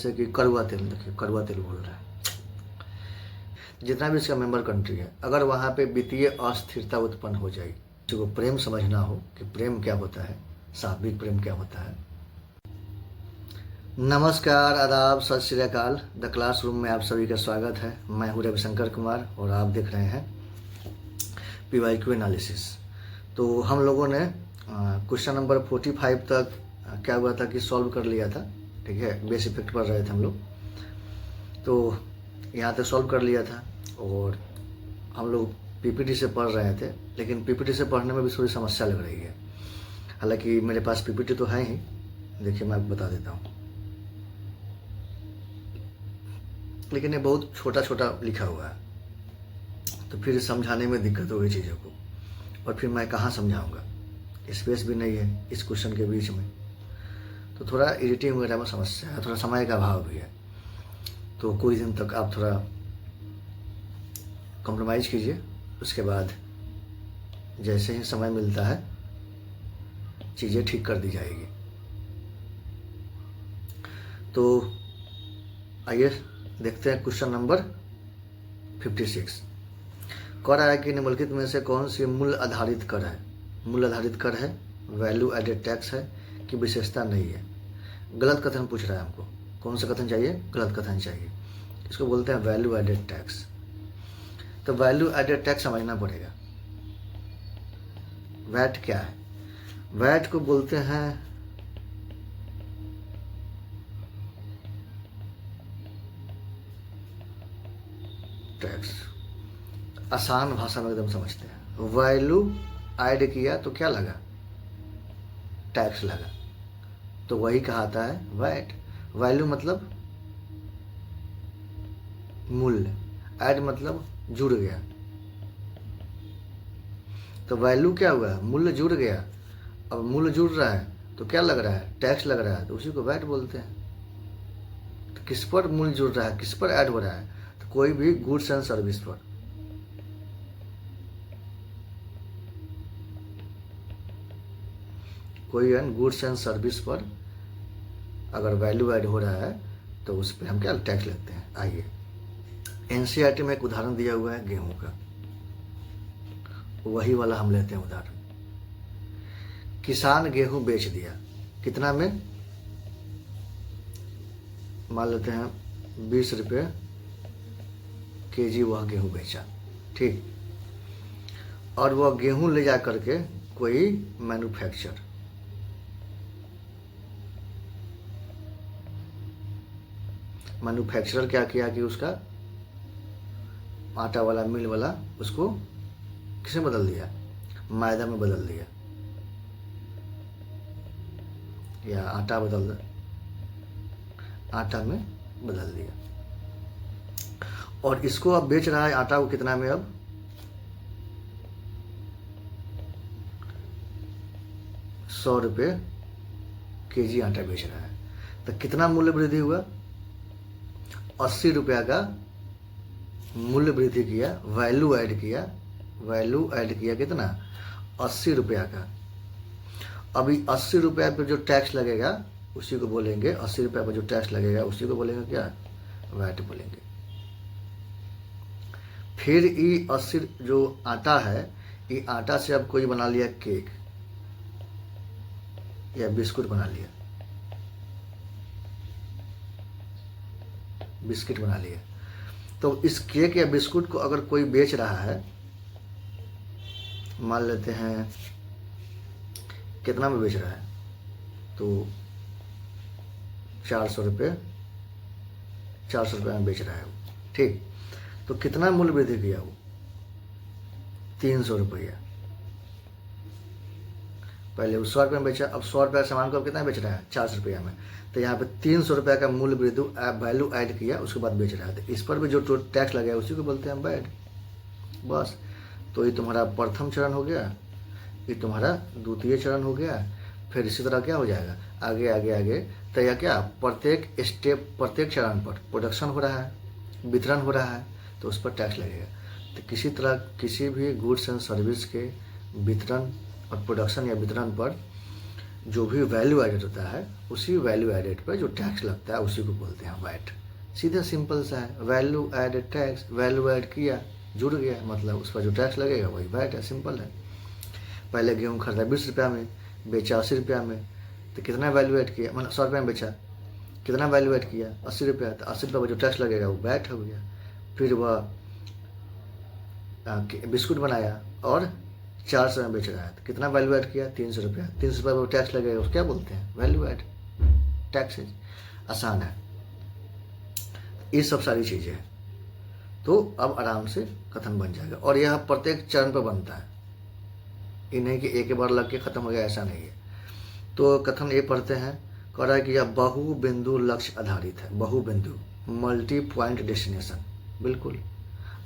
जैसे कि कड़वा तेल, देखिए कड़वा तेल बोल रहा है। जितना भी इसका मेंबर कंट्री है, अगर वहाँ पे वित्तीय अस्थिरता उत्पन्न हो जाए, किसी को प्रेम समझना हो कि प्रेम क्या होता है, सात्विक प्रेम क्या होता है। नमस्कार, आदाब, सत श्री अकाल। द क्लासरूम में आप सभी का स्वागत है। मैं हूँ रविशंकर कुमार और आप देख रहे हैं PYQ एनालिसिस। तो हम लोगों ने क्वेश्चन नंबर 45 तक क्या हुआ था कि सॉल्व कर लिया था, ठीक है। बेस इफेक्ट पढ़ रहे थे हम लोग, तो यहाँ तक सॉल्व कर लिया था और हम लोग PPT से पढ़ रहे थे, लेकिन PPT से पढ़ने में भी थोड़ी समस्या लग रही है। हालांकि मेरे पास PPT तो है ही, देखिए मैं आपको बता देता हूँ, लेकिन ये बहुत छोटा छोटा लिखा हुआ है, तो फिर समझाने में दिक्कत होगी चीज़ों को, और फिर मैं कहाँ समझाऊँगा, स्पेस भी नहीं है इस क्वेश्चन के बीच में, तो थोड़ा एडिटिंग वगैरह में समस्या है, थोड़ा समय का अभाव भी है। तो कुछ दिन तक आप थोड़ा कॉम्प्रोमाइज़ कीजिए, उसके बाद जैसे ही समय मिलता है चीज़ें ठीक कर दी जाएगी। तो आइए देखते हैं क्वेश्चन नंबर 56। कह रहा है कि निम्नलिखित में से कौन सी मूल्य आधारित कर है। मूल्य आधारित कर है, वैल्यू एडेड टैक्स है कि विशेषता नहीं है। गलत कथन पूछ रहा है हमको। कौन सा कथन चाहिए? गलत कथन चाहिए। इसको बोलते हैं वैल्यू एडेड टैक्स। तो वैल्यू एडेड टैक्स समझना पड़ेगा। वैट क्या है? वैट को बोलते हैं टैक्स। आसान भाषा में एकदम समझते हैं। वैल्यू ऐड किया तो क्या लगा? टैक्स लगा, तो वही कहाता है वैट। वैल्यू मतलब मूल्य, ऐड मतलब जुड़ गया। तो वैल्यू क्या हुआ? मूल्य जुड़ गया। अब मूल्य जुड़ रहा है तो क्या लग रहा है? टैक्स लग रहा है, तो उसी को वैट बोलते हैं। तो किस पर मूल्य जुड़ रहा है, किस पर ऐड हो रहा है? तो कोई भी गुड्स एंड सर्विस पर। कोई गुड्स एंड सर्विस पर अगर वैल्यू ऐड हो रहा है तो उस पर हम क्या टैक्स लगते हैं। आइए, NCERT में एक उदाहरण दिया हुआ है गेहूं का, वही वाला हम लेते हैं उदाहरण। किसान गेहूं बेच दिया, कितना में? मान लेते हैं 20 रुपये kg वह गेहूं बेचा, ठीक। और वह गेहूं ले जा करके कोई मैन्युफैक्चरर क्या किया कि उसका आटा वाला, मिल वाला, उसको किसे बदल दिया? मैदा में बदल दिया, या आटा में बदल दिया। और इसको अब बेच रहा है आटा को कितना में? अब 100 रुपये kg आटा बेच रहा है। तो कितना मूल्य वृद्धि हुआ? 80 रुपया का मूल्य वृद्धि किया, वैल्यू ऐड किया। वैल्यू ऐड किया कितना? 80 रुपया का। अभी 80 रुपया पर जो टैक्स लगेगा उसी को बोलेंगे, 80 रुपया पर जो टैक्स लगेगा उसी को बोलेंगे क्या? वैट बोलेंगे। फिर ये 80 जो आटा है, ये आटा से अब कोई बना लिया केक या बिस्कुट बना लिया, बिस्किट बना लिया। तो इस केक या बिस्कुट को अगर कोई बेच रहा है, मान लेते हैं कितना में बेच रहा है, तो 400 रुपये में बेच रहा है वो, ठीक। तो कितना मूल्य वृद्धि किया वो? 300 रुपया। पहले वो 100 रुपये में बेचा, अब 100 रुपये सामान को अब कितना बेच रहा है? 400 रुपया में। तो यहाँ पे 300 रुपया का मूल्य वृद्धि वैल्यू ऐड किया, उसके बाद बेच रहा है। तो इस पर भी जो टैक्स लगेगा उसी को बोलते हैं वैट। बस, तो ये तुम्हारा प्रथम चरण हो गया, ये तुम्हारा द्वितीय चरण हो गया। फिर इसी तरह क्या हो जाएगा? आगे आगे आगे। तो यह क्या, प्रत्येक स्टेप, प्रत्येक चरण पर प्रोडक्शन हो रहा है, वितरण हो रहा है, तो उस पर टैक्स लगेगा। तो किसी तरह किसी भी गुड्स एंड सर्विस के वितरण और प्रोडक्शन या वितरण पर जो भी वैल्यू एडेड होता है उसी वैल्यू एडेड पर जो टैक्स लगता है उसी को बोलते हैं वैट। सीधा सिंपल सा है, value added tax, value add किया जुड़ गया, मतलब उस पर जो टैक्स लगेगा वही वैट है, सिंपल है। पहले गेहूँ खरीदा 20 रुपया में, बेचा 80 रुपया में, तो कितना वैल्यू ऐड किया, मतलब 100 रुपया में बेचा, कितना वैल्यू ऐड किया 80 रुपया, तो 80 रुपये पर जो टैक्स लगेगा वो वैट हो गया। फिर वह बिस्कुट बनाया और 400 में बेच रहा है, तो कितना वैल्यू ऐड किया 300 रुपया, 300 रुपये पर टैक्स लगेगा, उसको क्या बोलते हैं वैल्यू ऐड टैक्सेज। आसान है, ये सब सारी चीज़ें हैं। तो अब आराम से कथन बन जाएगा, और यह प्रत्येक चरण पर बनता है, ये नहीं कि एक बार लग के ख़त्म हो गया, ऐसा नहीं है। तो कथन ये पढ़ते हैं, कह रहा है कि यह बहु बिंदु लक्ष्य आधारित है, बहु बिंदु मल्टी पॉइंट डेस्टिनेशन, बिल्कुल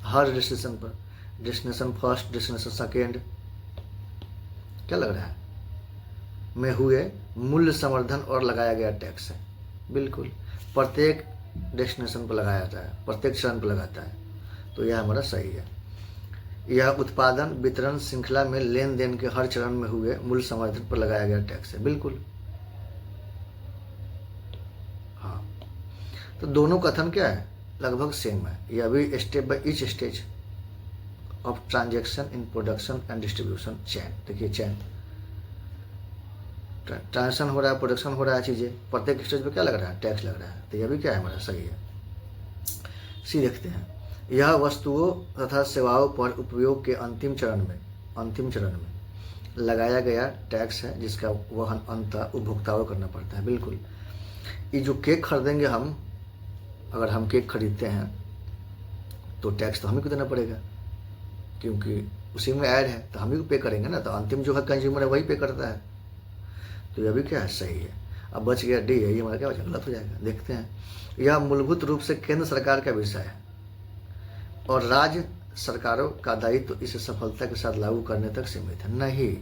हर डेस्टिनेशन पर, डेस्टिनेशन फर्स्ट, डेस्टिनेशन सेकेंड, क्या लग रहा है में हुए मूल्य संवर्धन और लगाया गया टैक्स है, बिल्कुल प्रत्येक डेस्टिनेशन पर लगाया जाता है, प्रत्येक चरण पर लगाता है, तो यह हमारा सही है। यह उत्पादन वितरण श्रृंखला में लेन देन के हर चरण में हुए मूल्य संवर्धन पर लगाया गया टैक्स है, बिल्कुल हाँ। तो दोनों कथन क्या है, लगभग सेम है। यह भी step by each stage of transaction in production and distribution chain, देखिए चेन ट्रांजेक्शन हो रहा है, प्रोडक्शन हो रहा है, चीज़ें प्रत्येक स्टेज पे क्या लग रहा है टैक्स लग रहा है, तो यह भी क्या है हमारा सही है। सी देखते हैं, यह वस्तुओं तथा सेवाओं पर उपयोग के अंतिम चरण में लगाया गया टैक्स है जिसका वहन अंततः उपभोक्ताओं करना पड़ता है, बिल्कुल। ये जो केक खरीदेंगे हम, अगर हम केक खरीदते हैं तो टैक्स तो हमें को देना पड़ेगा, क्योंकि उसी में ऐड है, तो हम ही को पे करेंगे ना, तो अंतिम जो है कंज्यूमर है वही पे करता है, तो यह भी क्या है सही है। अब बच गया डी है, ये हमारा क्या बचा, गलत हो जाएगा। देखते हैं, यह मूलभूत रूप से केंद्र सरकार का विषय है और राज्य सरकारों का दायित्व इसे सफलता के साथ लागू करने तक सीमित है। नहीं,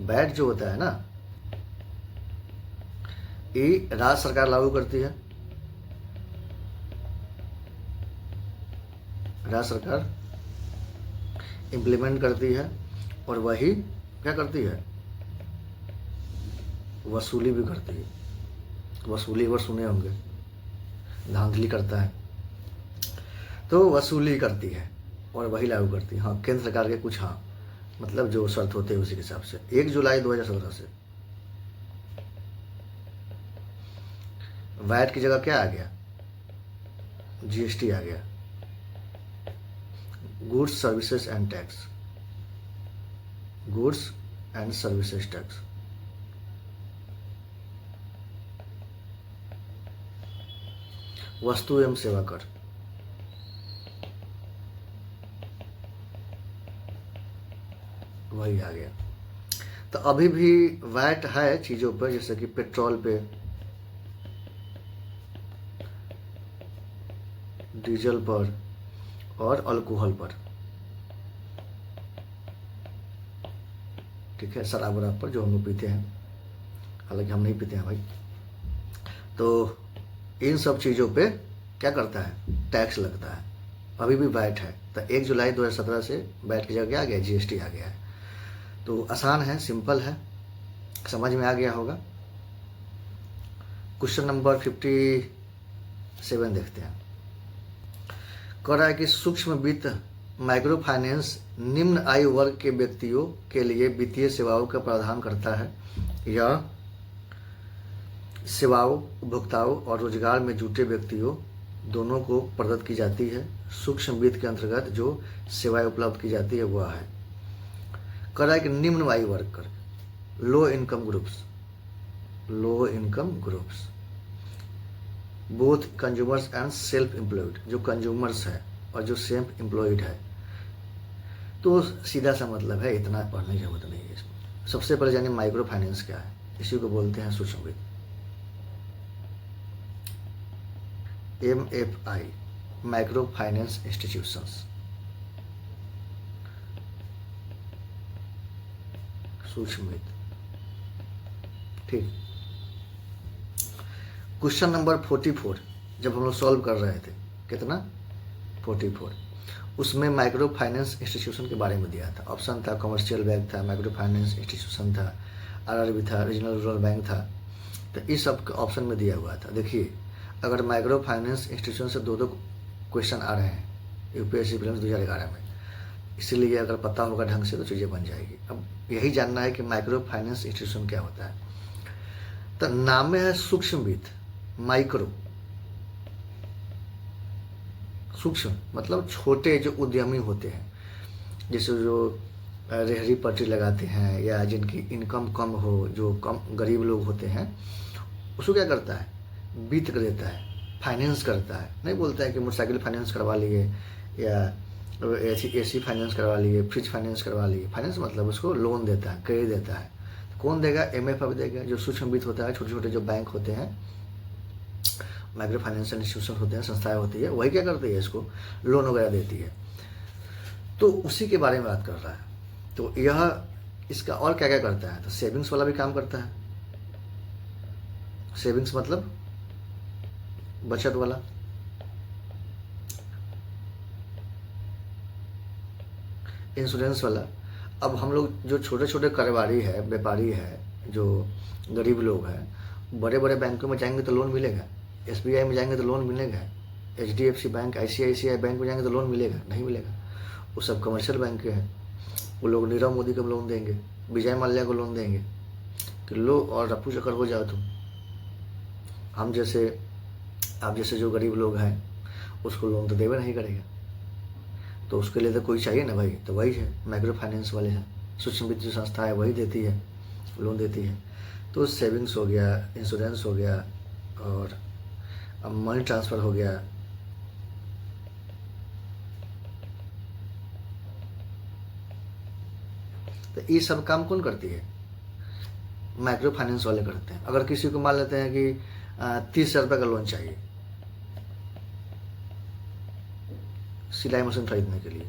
वैट जो होता है ना, ये राज्य सरकार लागू करती है, राज्य सरकार इम्प्लीमेंट करती है, और वही क्या करती है, वसूली भी करती है। वसूली बार सुने होंगे, धांधली करता है, तो वसूली करती है और वही लागू करती है। हाँ, केंद्र सरकार के कुछ हाँ मतलब जो शर्त होते हैं उसी के हिसाब से। 1 जुलाई 2017 से वैट की जगह क्या आ गया, जीएसटी आ गया, goods services and tax, goods and services tax. वस्तु एवं सेवा कर, वही आ गया। तो अभी भी वैट है चीज़ों पर, जैसे कि पेट्रोल पे, डीजल पर और अल्कोहल पर, ठीक है, शराब वराब पर जो हम लोग पीते हैं, हालांकि हम नहीं पीते हैं भाई। तो इन सब चीज़ों पे क्या करता है, टैक्स लगता है, अभी भी वैट है। तो 1 जुलाई 2017 से वैट की जगह क्या आ गया, जीएसटी आ गया है। तो आसान है, सिंपल है, समझ में आ गया होगा। क्वेश्चन नंबर 57 देखते हैं। कह रहा है कि सूक्ष्म वित्त माइक्रो फाइनेंस निम्न आयु वर्ग के व्यक्तियों के लिए वित्तीय सेवाओं का प्रावधान करता है। यह सेवाओं, उपभोक्ताओं और रोजगार में जुटे व्यक्तियों दोनों को प्रदत्त की जाती है। सूक्ष्म वित्त के अंतर्गत जो सेवाएं उपलब्ध की जाती है वह है, कह रहा है कि निम्न आयु वर्ग कर, low income groups, both consumers and self employed, जो कंज्यूमर्स है और जो सेल्फ एम्प्लॉयड है। तो सीधा सा मतलब है, इतना पढ़ने की जरूरत नहीं है इसमें। सबसे पहले जानिए माइक्रो फाइनेंस क्या है, इसी को बोलते हैं सूक्ष्म वित्त, MFI, माइक्रो फाइनेंस इंस्टीट्यूशंस, सूक्ष्म वित्त, ठीक। क्वेश्चन नंबर 44 जब हम लोग सॉल्व कर रहे थे, कितना 44, उसमें माइक्रो फाइनेंस इंस्टीट्यूशन के बारे में दिया था। ऑप्शन था कमर्शियल बैंक था, माइक्रो फाइनेंस इंस्टीट्यूशन था, RR भी था, रीजनल रूरल बैंक था। तो इस सब ऑप्शन में दिया हुआ था। देखिए, अगर माइक्रो फाइनेंस इंस्टीट्यूशन से 2 क्वेश्चन आ रहे हैं यूपीएससी प्रीलिम्स 2011 में, इसीलिए अगर पता होगा ढंग से तो चीज़ें बन जाएगी। अब यही जानना है कि माइक्रो फाइनेंस इंस्टीट्यूशन क्या होता है। तो नाम में है सूक्ष्म वित्त, माइक्रो, सूक्ष्म मतलब छोटे जो उद्यमी होते हैं, जैसे जो रेहड़ी पटरी लगाते हैं या जिनकी इनकम कम हो, जो कम गरीब लोग होते हैं, उसको क्या करता है, वित्त कर देता है, फाइनेंस करता है। नहीं बोलता है कि मोटरसाइकिल फाइनेंस करवा लिए या एसी फाइनेंस करवा लिए, फ्रिज फाइनेंस करवा लिए। फाइनेंस मतलब उसको लोन देता है, क्रेडिट देता है। तो कौन देगा, MFI देगा, जो सूक्ष्म वित्त होता है, छोटे छोटे जो बैंक होते हैं, माइक्रो फाइनेंशियल इंस्टीट्यूशन होते हैं, संस्थाएं होती है, वही क्या करती है, इसको लोन वगैरह देती है। तो उसी के बारे में बात कर रहा है। तो यह इसका और क्या क्या करता है, तो सेविंग्स वाला भी काम करता है। सेविंग्स मतलब बचत वाला, इंश्योरेंस वाला। अब हम लोग जो छोटे छोटे कारोबारी है, व्यापारी है, जो गरीब लोग हैं, बड़े बड़े बैंकों में जाएंगे तो लोन मिलेगा, SBI में जाएंगे तो लोन मिलेगा, HDFC बैंक, ICICI बैंक में जाएंगे तो लोन मिलेगा, नहीं मिलेगा। वो सब कमर्शियल बैंक के हैं। वो लोग नीरव मोदी को लोन देंगे, विजय माल्या को लोन देंगे कि लो और रफू चक्कर हो जाओ तुम। हम जैसे, आप जैसे जो गरीब लोग हैं, उसको लोन तो देवे नहीं करेगा। तो उसके लिए तो कोई चाहिए ना भाई, तो वही है माइक्रो फाइनेंस वाले हैं, सूक्ष्म वित्त जो संस्था है वही देती है, लोन देती है। तो सेविंग्स हो गया, इंश्योरेंस हो गया, और अब मनी ट्रांसफ़र हो गया। तो ये सब काम कौन करती है, माइक्रो फाइनेंस वाले करते हैं। अगर किसी को मान लेते हैं कि 30,000 रुपये का लोन चाहिए सिलाई मशीन खरीदने के लिए,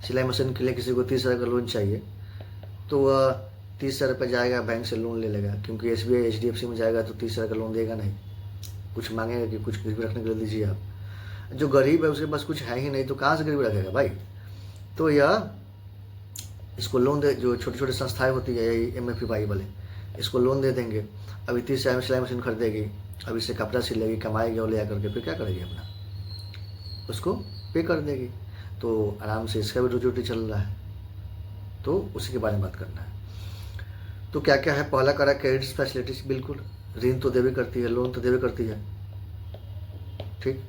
सिलाई मशीन के लिए किसी को 30,000 का लोन चाहिए, तो वह 30,000 रुपये जाएगा बैंक से लोन ले लेगा, क्योंकि SBI HDFC में जाएगा तो 30,000 का लोन देगा नहीं, कुछ मांगेगा कि कुछ गिरवी रखने के लिए दीजिए आप। जो गरीब है उसके पास कुछ है ही नहीं, तो कहाँ से गिरवी रखेगा भाई। तो यह इसको लोन दे, जो छोटी छोटी संस्थाएं होती है यही MFI वाले, इसको लोन दे देंगे। अभी 30,000 में सिलाई मशीन खरीदेगी, अब इससे कपड़ा सिलेगी, कमाएगी और ले आकर के फिर क्या करेगी, अपना उसको पे कर देगी। तो आराम से इसका भी रोजी रोटी चल रहा है। तो उसी के बारे में बात करना है। तो क्या क्या है, पहला करा क्रेडिट फैसिलिटीज, बिल्कुल ऋण तो देवे करती है, लोन तो देवे करती है, ठीक।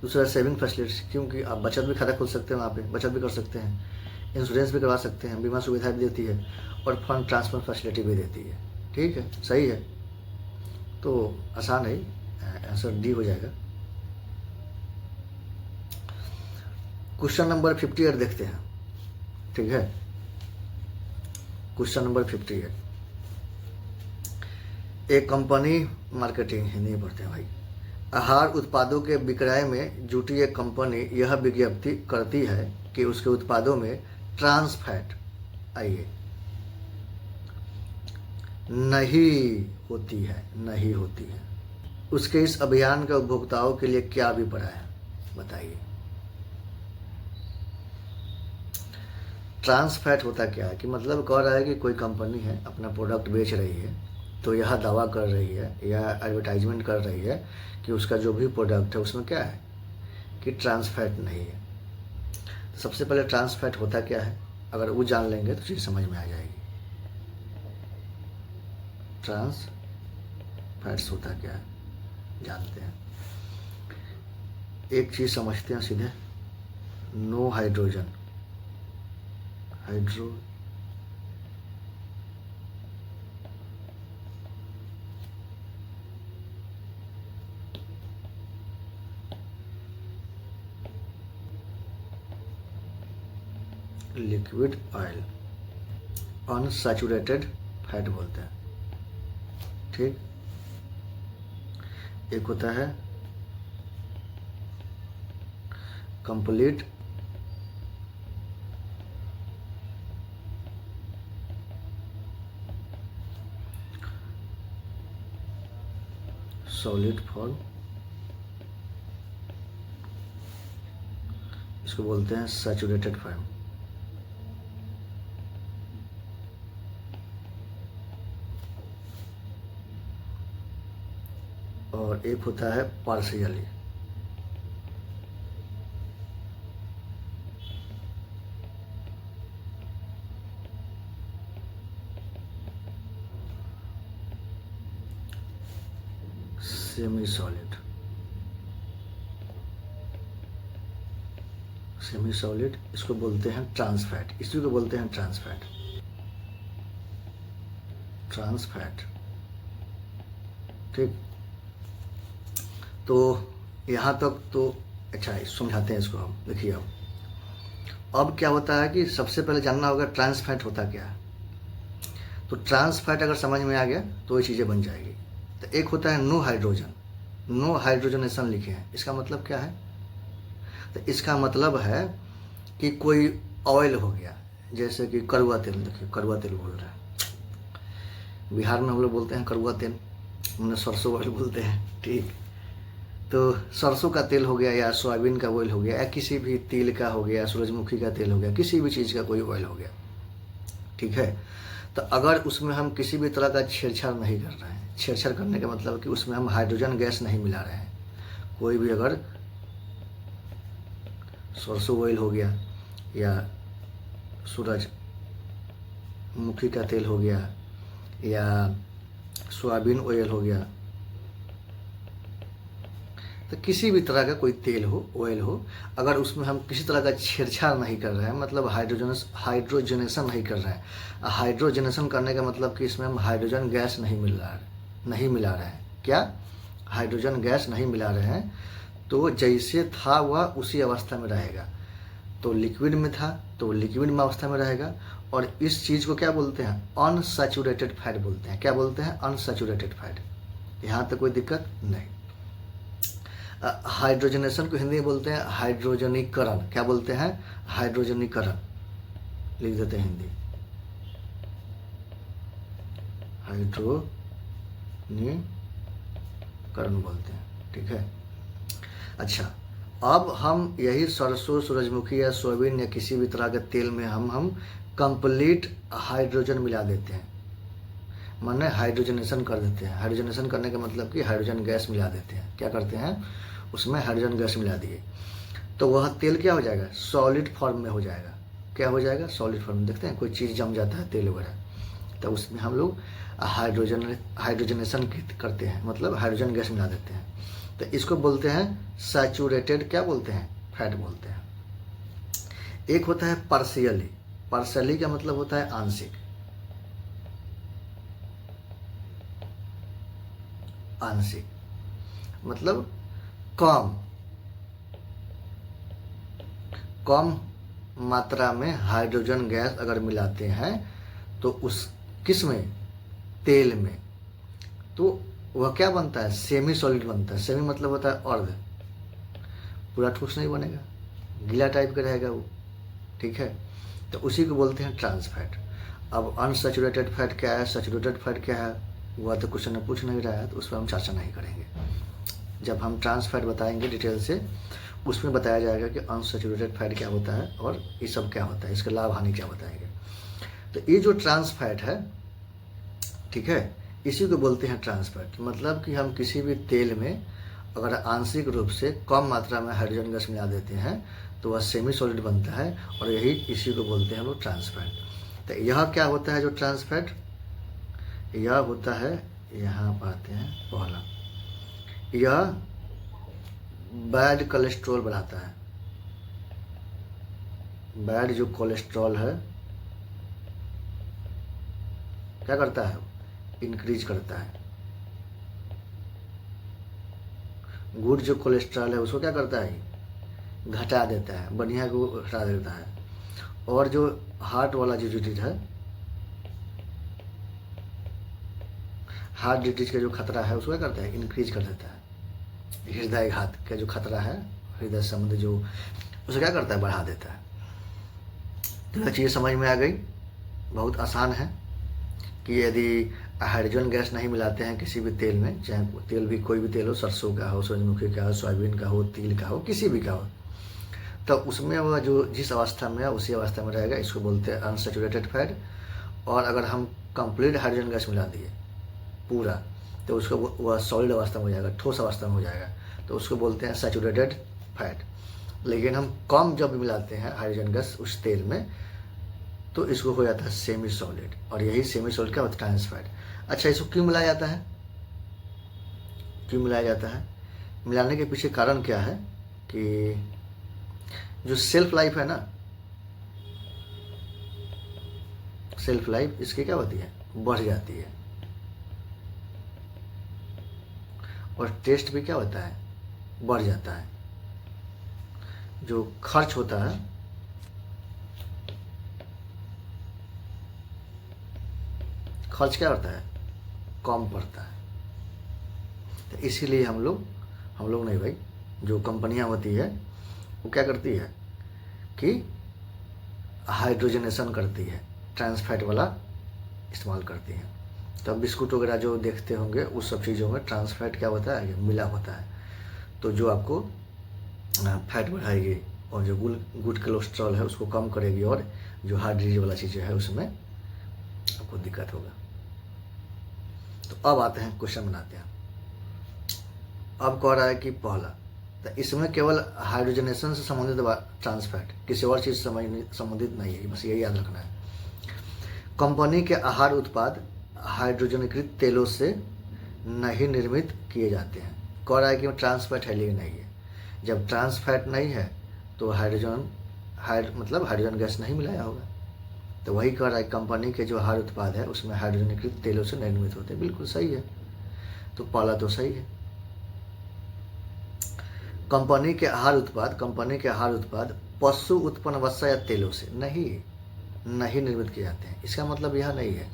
दूसरा सेविंग फैसिलिटीज, क्योंकि आप बचत भी खाता खोल सकते हैं, वहाँ पे बचत भी कर सकते हैं, इंश्योरेंस भी करवा सकते हैं, बीमा सुविधा भी देती है, और फंड ट्रांसफर फैसिलिटी भी देती है। ठीक है, सही है। तो आसान है, आंसर डी हो जाएगा। क्वेश्चन नंबर 58 देखते हैं, ठीक है। क्वेश्चन नंबर 58, एक कंपनी, मार्केटिंग हिंदी में पढ़ते हैं भाई। आहार उत्पादों के विक्रय में जुटी एक कंपनी यह विज्ञप्ति करती है कि उसके उत्पादों में ट्रांस फैट, आइए, नहीं होती है, नहीं होती है। उसके इस अभियान का उपभोक्ताओं के लिए क्या अभिप्राय है, बताइए। ट्रांस फैट होता क्या है, कि मतलब कह रहा है कि कोई कंपनी है, अपना प्रोडक्ट बेच रही है, तो यह दावा कर रही है या एडवर्टाइजमेंट कर रही है कि उसका जो भी प्रोडक्ट है उसमें क्या है, कि ट्रांस फैट नहीं है। तो सबसे पहले ट्रांस फैट होता क्या है, अगर वो जान लेंगे तो चीज़ समझ में आ जाएगी। ट्रांस फैट्स होता क्या है जानते हैं। एक चीज़ समझते हैं सीधे, no hydrogen, hydro liquid oil, unsaturated fat बोलते हैं, ठीक। एक होता है कंप्लीट सॉलिड फॉर्म इसको बोलते हैं सैचुरेटेड फैट। और एक होता है partially. Semi solid. Semi solid इसको बोलते हैं ट्रांस फैट, इसी को बोलते हैं ट्रांस फैट। ट्रांस फैट, ठीक। तो यहाँ तक तो अच्छा, समझाते हैं इसको हम। देखिए अब क्या होता है कि सबसे पहले जानना होगा ट्रांस फैट होता क्या है। तो ट्रांस फैट अगर समझ में आ गया तो ये चीज़ें बन जाएगी। तो एक होता है नो हाइड्रोजन, नो हाइड्रोजनेशन लिखे हैं, इसका मतलब क्या है? तो इसका मतलब है कि कोई ऑयल हो गया, जैसे कि कड़वा तेल। देखिए कड़वा तेल बोल रहा है, बिहार में हम लोग बोलते हैं कड़वा तेल, हमने सरसों ऑयल बोलते हैं, ठीक। तो सरसों का तेल हो गया या सोयाबीन का ऑयल हो गया या किसी भी तेल का हो गया, सूरजमुखी का तेल हो गया, किसी भी चीज़ का कोई ऑयल हो गया, ठीक है। तो अगर उसमें हम किसी भी तरह का छेड़छाड़ नहीं कर रहे हैं, छेड़छाड़ करने का मतलब कि उसमें हम हाइड्रोजन गैस नहीं मिला रहे हैं, कोई भी अगर सरसों ऑयल हो गया या सूरजमुखी का तेल हो गया या सोयाबीन ऑयल हो गया, तो किसी भी तरह का कोई तेल हो, ऑयल हो, अगर उसमें हम किसी तरह का छेड़छाड़ नहीं कर रहे हैं, मतलब हाइड्रोजनेशन नहीं कर रहे हैं। हाइड्रोजनेशन करने का मतलब कि इसमें हम हाइड्रोजन गैस नहीं मिला रहे हैं। क्या? हाइड्रोजन गैस नहीं मिला रहे हैं, तो जैसे था वह उसी अवस्था में रहेगा। तो लिक्विड में था तो लिक्विड में अवस्था में रहेगा। और इस चीज़ को क्या बोलते हैं? अनसैचुरेटेड फैट बोलते हैं। क्या बोलते हैं? Unsaturated fat. यहाँ तक कोई दिक्कत नहीं। हाइड्रोजनेशन को हिंदी में बोलते हैं हाइड्रोजनीकरण। क्या बोलते हैं? हाइड्रोजनीकरण लिख देते हैं हिंदी, हाइड्रोजनीकरण बोलते हैं, ठीक है। अच्छा, अब हम यही सरसों, सूरजमुखी या सोयाबीन या किसी भी तरह के तेल में हम कंप्लीट हाइड्रोजन मिला देते हैं, माने हाइड्रोजनेशन कर देते हैं। हाइड्रोजनेशन करने का मतलब कि हाइड्रोजन गैस मिला देते हैं। क्या करते हैं? उसमें हाइड्रोजन गैस मिला दिए, तो वह तेल क्या हो जाएगा? सॉलिड फॉर्म में हो जाएगा। क्या हो जाएगा? सॉलिड फॉर्म में। देखते हैं कोई चीज़ जम जाता है तेल वगैरह, तो उसमें हम लोग हाइड्रोजनेशन करते हैं, मतलब हाइड्रोजन गैस मिला देते हैं। तो इसको बोलते हैं सैचुरेटेड, क्या बोलते हैं? फैट बोलते हैं। एक होता है पार्शियली। पार्शियली का मतलब होता है आंशिक। आंशिक मतलब कम मात्रा में हाइड्रोजन गैस अगर मिलाते हैं तो उस किस में? तेल में, तो वह क्या बनता है? सेमी सॉलिड बनता है। सेमी मतलब होता है अर्ध, पूरा ठोस नहीं बनेगा, गीला टाइप का रहेगा वो, ठीक है। तो उसी को बोलते हैं ट्रांस फैट। अब अनसैचुरेटेड फैट क्या है, सैचुरेटेड फैट क्या है, वह तो क्वेश्चन में पूछ नहीं रहा है, तो उस पर हम चर्चा नहीं करेंगे। जब हम ट्रांस फैट बताएंगे डिटेल से, उसमें बताया जाएगा कि अनसैचुरेटेड फैट क्या होता है और ये सब क्या होता है, इसके लाभ हानि क्या बताएंगे। तो ये जो ट्रांस फैट है, ठीक है, इसी को बोलते हैं ट्रांस फैट। मतलब कि हम किसी भी तेल में अगर आंशिक रूप से कम मात्रा में हाइड्रोजन गैस मिला देते हैं तो वह सेमी सॉलिड बनता है, और यही इसी को बोलते हैं हम लोग ट्रांस फैट। तो यह क्या होता है जो ट्रांस फैट? यह होता है, यहाँ आते हैं पहला, यह बैड कोलेस्ट्रॉल बढ़ाता है। बैड जो कोलेस्ट्रॉल है क्या करता है? इंक्रीज करता है। गुड जो कोलेस्ट्रॉल है उसको क्या करता है? घटा देता है, बढ़िया को घटा देता है। और जो हार्ट वाला जो डिजीज है, हार्ट डिजीज का जो खतरा है उसको क्या करता है? इंक्रीज कर देता है। हृदय घात का जो खतरा है, हृदय संबंधी जो, उसे क्या करता है? बढ़ा देता है। तो यह चीज़ समझ में आ गई। बहुत आसान है कि यदि हाइड्रोजन गैस नहीं मिलाते हैं किसी भी तेल में, चाहे तेल भी कोई भी तेल हो, सरसों का हो, सूरजमुखी का हो, सोयाबीन का हो, तिल का हो, किसी भी का हो, तब उसमें वह जो जिस अवस्था में है उसी अवस्था में रहेगा, इसको बोलते हैं अनसैचुरेटेड फैट। और अगर हम कंप्लीट हाइड्रोजन गैस मिला दिए पूरा, तो उसको वह सॉलिड अवस्था में हो जाएगा, ठोस अवस्था में हो जाएगा, तो उसको बोलते हैं सैचुरेटेड फैट। लेकिन हम कम जब मिलाते हैं हाइड्रोजन गैस उस तेल में, तो इसको हो जाता है सेमी सॉलिड, और यही सेमी सॉलिड क्या होता है, ट्रांस फैट। अच्छा, इसको क्यों मिलाया जाता है, क्यों मिलाया जाता है? मिलाने के पीछे कारण क्या है कि जो सेल्फ लाइफ है ना, सेल्फ लाइफ इसकी क्या होती है, बढ़ जाती है। और टेस्ट भी क्या होता है, बढ़ जाता है। जो खर्च होता है, खर्च क्या होता है, कम पड़ता है। तो इसीलिए हम लोग नहीं भाई, जो कंपनियां होती है वो क्या करती है कि हाइड्रोजनेशन करती है, ट्रांस फैट वाला इस्तेमाल करती है। तो अब बिस्कुट वगैरह जो देखते होंगे उस सब चीज़ों में ट्रांस फैट क्या होता है, मिला होता है। तो जो आपको फैट बढ़ाएगी और जो गुड कोलेस्ट्रॉल है उसको कम करेगी, और जो हार्ट डिजीज वाला चीज़ें है उसमें आपको दिक्कत होगा। तो अब आते हैं, क्वेश्चन बनाते हैं। अब कह रहा है कि पहला, तो इसमें केवल हाइड्रोजनेशन से संबंधित ट्रांस फैट, किसी और चीज़ संबंधित नहीं है, बस यही याद रखना है। कंपनी के आहार उत्पाद हाइड्रोजनीकृत तेलों से नहीं निर्मित किए जाते हैं। कह रहा है कि ट्रांस फैट है लेकिन नहीं है। जब ट्रांस फैट नहीं है तो मतलब हाइड्रोजन गैस नहीं मिलाया होगा। तो वही कह रहा है, कंपनी के जो आहार उत्पाद है उसमें हाइड्रोजनीकृत तेलों से निर्मित होते हैं। बिल्कुल सही है, तो पहला तो सही है। कंपनी के आहार उत्पाद पशु उत्पन्न वसा या तेलों से नहीं निर्मित किए जाते हैं। इसका मतलब यह नहीं है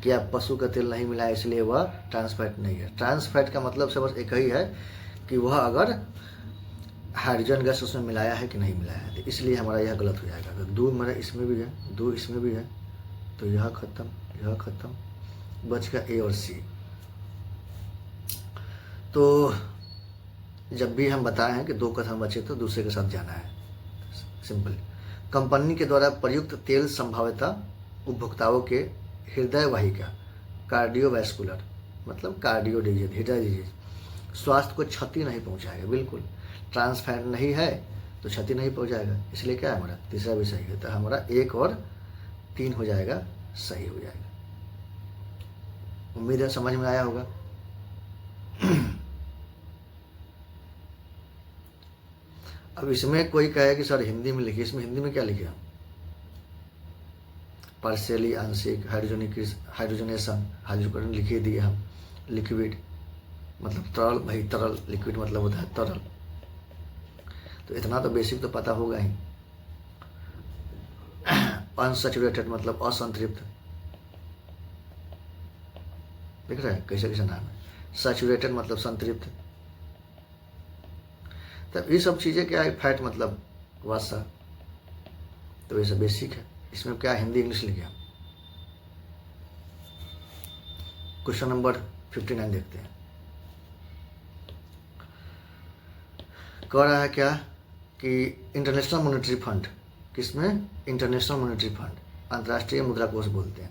कि आप पशु का तेल नहीं मिलाया इसलिए वह ट्रांस फैट नहीं है। ट्रांस फैट का मतलब से बस एक ही है कि वह अगर हाइड्रोजन गैस उसमें मिलाया है कि नहीं मिलाया है। तो इसलिए हमारा यह गलत हो जाएगा। अगर दो मेरा इसमें भी है, दो इसमें भी है, तो यह खत्म, बच गया ए और सी। तो जब भी हम बताए हैं कि दो कथन बचे तो दूसरे के साथ जाना है, सिंपल। कंपनी के द्वारा प्रयुक्त तेल संभाव्यतः उपभोक्ताओं के हृदय वाहिका, कार्डियोवैस्कुलर मतलब कार्डियो डिजीज, हृदय डिजीज, स्वास्थ्य को क्षति नहीं पहुंचाएगा। बिल्कुल, ट्रांस फैट नहीं है तो क्षति नहीं पहुंचाएगा। इसलिए क्या है, हमारा तीसरा भी सही है। तो हमारा 1 और 3 हो जाएगा, सही हो जाएगा। उम्मीद है समझ में आया होगा। अब इसमें कोई कहे कि सर हिंदी में लिखिए, इसमें हिंदी में क्या लिखे हम, पार्शियली आंशिक हाइड्रोजनेशन, हाइड्रोजन लिखे दिए हम, लिक्विड मतलब तरल, भाई तरल, लिक्विड मतलब होता है तरल। तो इतना तो बेसिक तो पता होगा ही। अनसैचुरेटेड मतलब असंतृप्त, देख रहे हैं कैसे कैसे नाम है। सैचुरेटेड मतलब संतृप्त। तब ये सब चीज़ें क्या है, फैट मतलब वसा। तो ये सब बेसिक है। इसमें क्या हिंदी इंग्लिश लिखे हम। क्वेश्चन नंबर 59 देखते हैं। कह रहा है क्या कि इंटरनेशनल मॉनेटरी फंड, किसमें, इंटरनेशनल मॉनेटरी फंड, अंतर्राष्ट्रीय मुद्रा कोष बोलते हैं,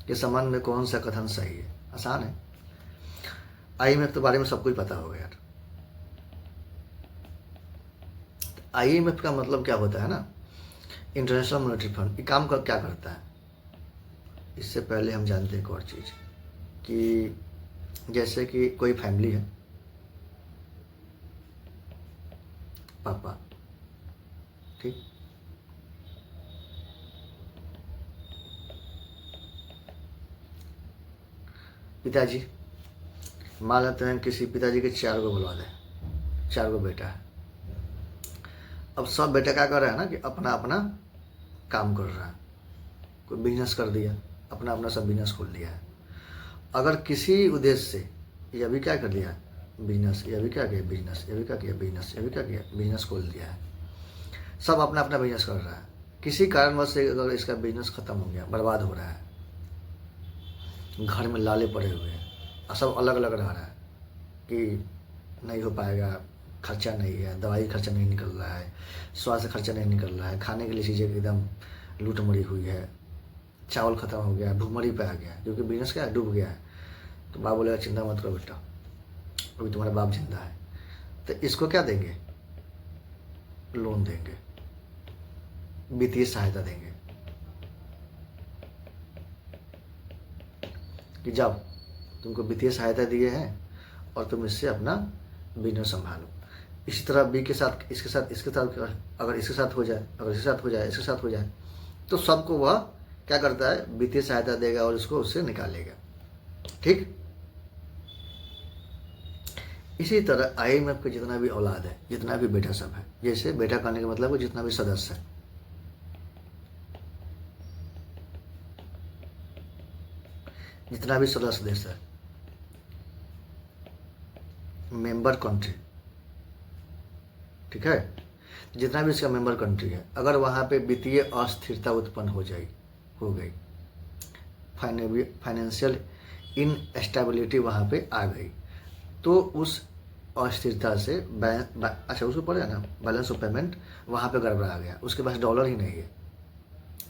के संबंध में कौन सा कथन सही है। आसान है, IMF के बारे में सब कुछ पता होगा यार। IMF का मतलब क्या होता है ना, इंटरनेशनल मॉनेटरी फंड। ये काम का क्या करता है, इससे पहले हम जानते हैं एक और चीज़ कि जैसे कि कोई फैमिली है, पापा, ठीक, पिताजी, मान लेते हैं किसी पिताजी के 4 गो बुलवा दें, 4 गो बेटा है। अब सब बेटा क्या कर रहा है ना कि अपना अपना काम कर रहा है, कोई बिजनेस कर दिया, अपना अपना सब बिजनेस खोल लिया है। अगर किसी उद्देश्य से यह भी क्या कर लिया, बिजनेस, यह भी क्या किया बिजनेस, यह भी क्या किया बिजनेस, यह भी क्या किया बिजनेस खोल दिया है, सब अपना अपना बिजनेस कर रहा है। किसी कारणवश से अगर इसका बिजनेस खत्म हो गया, बर्बाद हो रहा है, घर में लाले पड़े हुए हैं, सब अलग अलग रह रहा है कि नहीं हो पाएगा, खर्चा नहीं है, दवाई खर्चा नहीं निकल रहा है, स्वास्थ्य खर्चा नहीं निकल रहा है, खाने के लिए चीज़ें एकदम लूट मरी हुई है, चावल ख़त्म हो गया है, भूखमरी पे आ गया है, क्योंकि बिजनेस क्या है, डूब गया है। तो बाप बोलेगा चिंता मत करो बेटा, अभी तुम्हारा बाप जिंदा है। तो इसको क्या देंगे, लोन देंगे, वित्तीय सहायता देंगे कि जाओ तुमको वित्तीय सहायता दिए हैं और तुम इससे अपना बिजनेस संभालो। इसी तरह बी के साथ, इसके साथ, इसके साथ, अगर इसके साथ हो जाए, अगर इसके साथ हो जाए, इसके साथ हो जाए, तो सबको वह क्या करता है, वित्तीय सहायता देगा और इसको उससे निकालेगा। ठीक, इसी तरह IMF के जितना भी औलाद है, जितना भी बेटा सब है, जैसे बेटा कहने का मतलब है जितना भी सदस्य है, जितना भी सदस्य देश है, मेंबर कंट्री, ठीक है, जितना भी इसका मेंबर कंट्री है, अगर वहाँ पे वित्तीय अस्थिरता उत्पन्न हो गई, फाइनेंशियल इनस्टेबिलिटी वहाँ पे आ गई, तो उस अस्थिरता से अच्छा उसको पड़े ना, बैलेंस ऑफ पेमेंट वहाँ पे गड़बड़ा आ गया, उसके पास डॉलर ही नहीं है,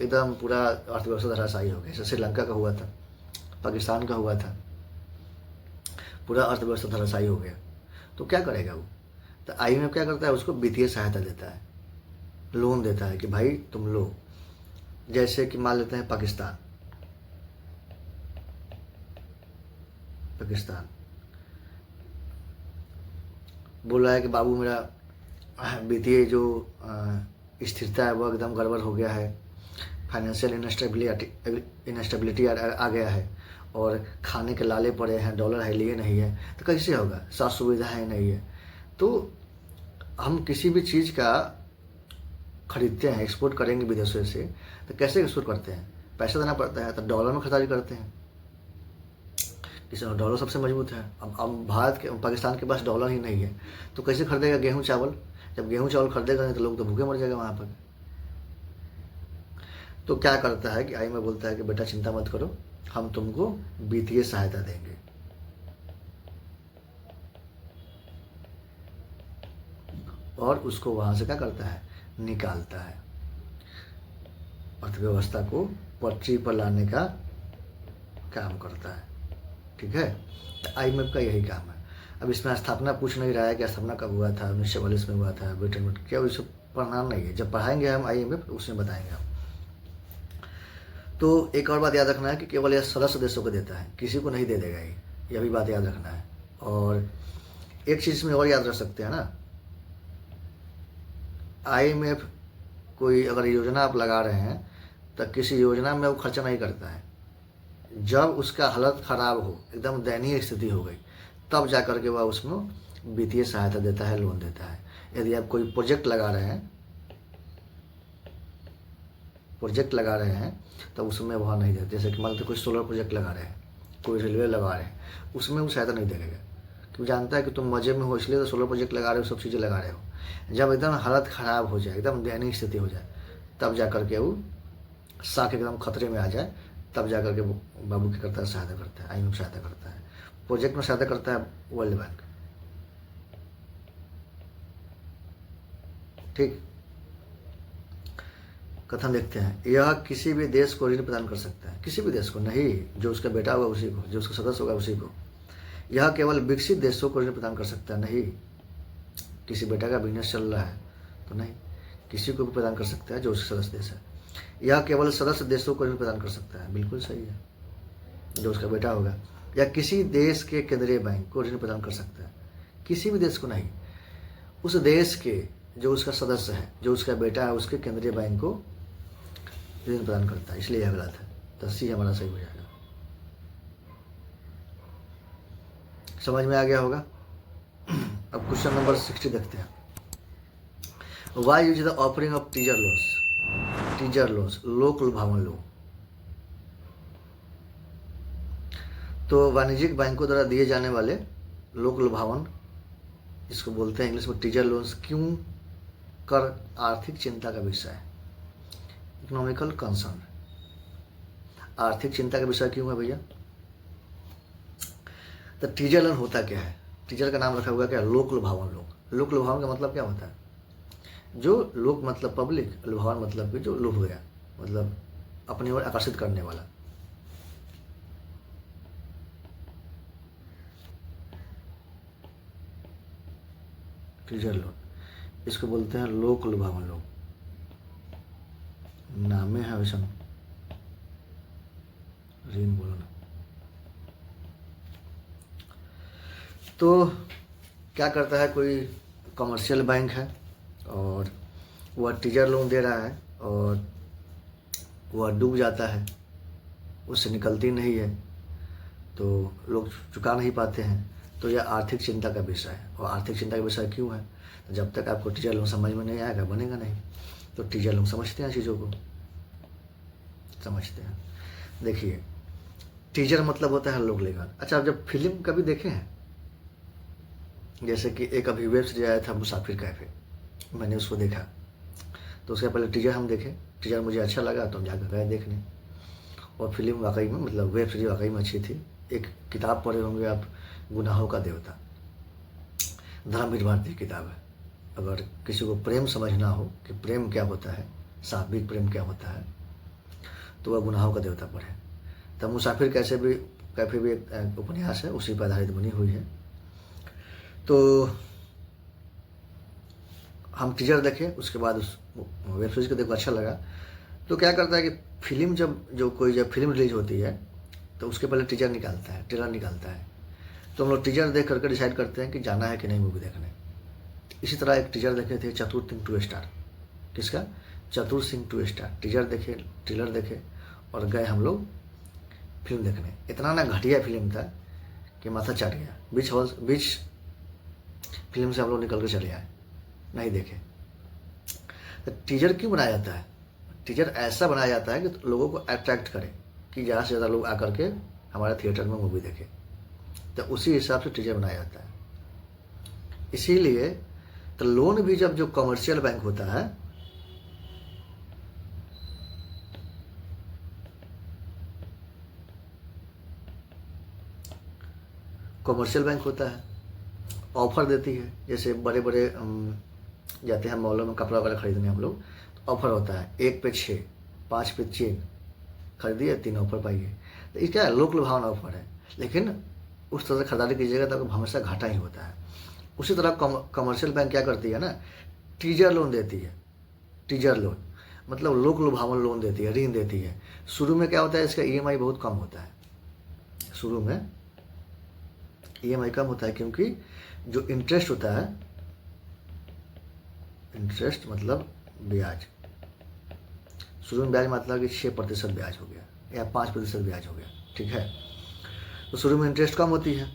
एकदम पूरा अर्थव्यवस्था धराशायी हो गई। जैसे श्रीलंका का हुआ था, पाकिस्तान का हुआ था, पूरा अर्थव्यवस्था धराशायी हो गया। तो क्या करेगा वो, तो IMF क्या करता है, उसको वित्तीय सहायता देता है, लोन देता है कि भाई तुम लो। जैसे कि मान लेते हैं पाकिस्तान बोल रहा है कि बाबू मेरा वित्तीय जो स्थिरता है वो एकदम गड़बड़ हो गया है, फाइनेंशियल इनस्टेबिलिटी आ गया है और खाने के लाले पड़े हैं, डॉलर है लिए नहीं है, तो कैसे होगा, स्वास्थ्य सुविधाएं नहीं है। तो हम किसी भी चीज़ का खरीदते हैं, एक्सपोर्ट करेंगे विदेशों से, तो कैसे एक्सपोर्ट करते हैं, पैसा देना पड़ता है, तो डॉलर में खरीदारी करते हैं। इसमें डॉलर सबसे मजबूत है। अब भारत के, पाकिस्तान के पास डॉलर ही नहीं है, तो कैसे खरीदेगा गेहूँ चावल, जब गेहूँ चावल खरीदेगा नहीं तो लोग तो भूखे मर जाएगा वहाँ पर। तो क्या करता है कि IMF बोलता है कि बेटा चिंता मत करो, हम तुमको वित्तीय सहायता देंगे, और उसको वहाँ से क्या करता है, निकालता है, अर्थव्यवस्था को पटरी पर लाने का काम करता है। ठीक है, तो IMF का यही काम है। अब इसमें स्थापना पूछ नहीं रहा है कि स्थापना कब हुआ था, 1944 में हुआ था, ब्रिटेन में, क्या वो सब पढ़ना नहीं है, जब पढ़ाएंगे हम IMF उसमें बताएंगे हम। तो एक और बात याद रखना है कि केवल यह सदस्य देशों को देता है, किसी को नहीं दे देगा यह भी बात याद रखना है। और एक चीज़ में और याद रख सकते हैं ना, IMF कोई अगर योजना आप लगा रहे हैं तो किसी योजना में वो खर्चा नहीं करता है, जब उसका हालत ख़राब हो, एकदम दयनीय स्थिति हो गई, तब जा कर के वह उसमें वित्तीय सहायता देता है, लोन देता है। यदि आप कोई प्रोजेक्ट लगा रहे हैं तो उसमें वह नहीं देते। जैसे कि मान लीजिए कोई सोलर प्रोजेक्ट लगा रहे हैं, कोई रेलवे लगा रहे हैं, उसमें वो सहायता नहीं देगा, क्योंकि जानता है कि तुम मज़े में हो, इसलिए तो सोलर प्रोजेक्ट लगा रहे हो, सब चीज़ें लगा रहे हो। जब एकदम हालत ख़राब हो जाए, एकदम दयनीय स्थिति हो जाए, तब जा कर के वो साख एकदम खतरे में आ जाए, तब जा कर के बाबू क्या करता है, सहायता करता है, IMF सहायता करता है। प्रोजेक्ट में सहायता करता है वर्ल्ड बैंक। ठीक, कथन देखते हैं, यह किसी भी देश को ऋण प्रदान कर सकता है, किसी भी देश को नहीं, जो उसका बेटा होगा उसी को, जो उसका सदस्य होगा उसी को। यह केवल विकसित देशों को ऋण प्रदान कर सकता है, नहीं किसी बेटा का बिजनेस चल रहा है तो नहीं, किसी को भी प्रदान कर सकता है जो उसका सदस्य देश है। यह केवल सदस्य देशों को ऋण प्रदान कर सकता है, बिल्कुल सही है, जो उसका बेटा होगा। या किसी देश के केंद्रीय बैंक को ऋण प्रदान कर सकता है, किसी भी देश को नहीं, उस देश के जो उसका सदस्य है, जो उसका बेटा है, उसके केंद्रीय बैंक को ऋण प्रदान करता है, इसलिए यह गलत है। तो C हमारा सही हो जाएगा। समझ में आ गया होगा। अब क्वेश्चन नंबर 60 देखते हैं। Why use the offering of teaser loss, लोक लुभावन लोन। तो वाणिज्यिक बैंकों द्वारा दिए जाने वाले लोक लुभावन, जिसको बोलते हैं इंग्लिश में टीजर लोन्स, क्यों कर आर्थिक चिंता का विषय है, इकोनॉमिकल कंसर्न। आर्थिक चिंता का विषय क्यों है भैया? तो टीजर लोन होता क्या है? टीजर का नाम रखा हुआ क्या? लोक लुभावन लोन। लोक लुभावन का मतलब क्या होता है? जो लोक मतलब पब्लिक, लुभावन मतलब कि जो लुभ गया, मतलब अपनी ओर आकर्षित करने वाला। टीजर लोन, इसको बोलते हैं लोक लुभावन लोन। नामे है वैसा ऋण बोलो ना। तो क्या करता है, कोई कमर्शियल बैंक है और वह टीजर लोन दे रहा है और वह डूब जाता है, उससे निकलती नहीं है, तो लोग चुका नहीं पाते हैं, तो यह आर्थिक चिंता का विषय है। और आर्थिक चिंता का विषय क्यों है? तो जब तक आपको टीजर लोन समझ में नहीं आएगा, बनेगा नहीं। तो टीजर लोन समझते हैं, चीज़ों को समझते हैं। देखिए, टीजर मतलब होता है लोक लेखन। अच्छा, आप जब फिल्म कभी देखे हैं, जैसे कि एक अभी वेब सीरीज आया था मुसाफिर कैफे, मैंने उसको देखा, तो उसके पहले टीजर हम देखे, टीजर मुझे अच्छा लगा तो हम जाकर गए देखने, और फिल्म वाकई में, मतलब वेब सीरीज वाकई में अच्छी थी। एक किताब पढ़े होंगे आप, गुनाहों का देवता, धर्मवीर भारती की किताब है। अगर किसी को प्रेम समझना हो कि प्रेम क्या होता है, सात्विक प्रेम क्या होता है, तो वह गुनाहों का देवता पढ़े। तब मुसाफिर कैफे भी एक उपन्यास है, उसी पर आधारित बनी हुई है। तो हम टीजर देखे, उसके बाद उस वेब सीरीज को देखो, अच्छा लगा। तो क्या करता है कि फिल्म जब फिल्म रिलीज होती है, तो उसके पहले टीजर निकालता है, ट्रेलर निकालता है। तो हम लोग टीजर देख करके डिसाइड करते हैं कि जाना है कि नहीं मूवी देखने। इसी तरह एक टीजर देखे थे, चतुर सिंह 2 स्टार। किसका? चतुर सिंह 2 स्टार। टीजर देखे, ट्रेलर देखे और गए हम लोग फिल्म देखने। इतना ना घटिया फिल्म था कि माथा चाट गया। बीच फिल्म से हम लोग निकल कर चले आए, नहीं देखे। तो टीजर क्यों बनाया जाता है? टीजर ऐसा बनाया जाता है कि लोगों को अट्रैक्ट करे, कि ज़्यादा से ज़्यादा लोग आकर के हमारे थिएटर में मूवी देखें। तो उसी हिसाब से टीजर बनाया जाता है। इसीलिए तो लोन भी जब जो कमर्शियल बैंक होता है, कमर्शियल बैंक होता है, ऑफर देती है। जैसे बड़े बड़े जाते हैं मॉलों में कपड़ा वगैरह खरीदने हम लोग, तो ऑफर होता है 1 पे 6, 5 पे चेन, खरीदिए 3 ऑफर पाइए। तो ये क्या है? लोक लुभावन ऑफर है। लेकिन उस तरह से खरीदारी कीजिएगा तो हमेशा घाटा ही होता है। उसी तरह कमर्शियल बैंक क्या करती है ना, टीजर लोन देती है। टीजर लोन मतलब लोक लुभावन लोन देती है, ऋण देती है। शुरू में क्या होता है, इसका ईएमआई बहुत कम होता है। शुरू में ईएमआई कम होता है, क्योंकि जो इंटरेस्ट होता है, इंटरेस्ट मतलब ब्याज, शुरू में ब्याज मतलब कि 6% ब्याज हो गया या 5% ब्याज हो गया, ठीक है। तो शुरू में इंटरेस्ट कम होती है,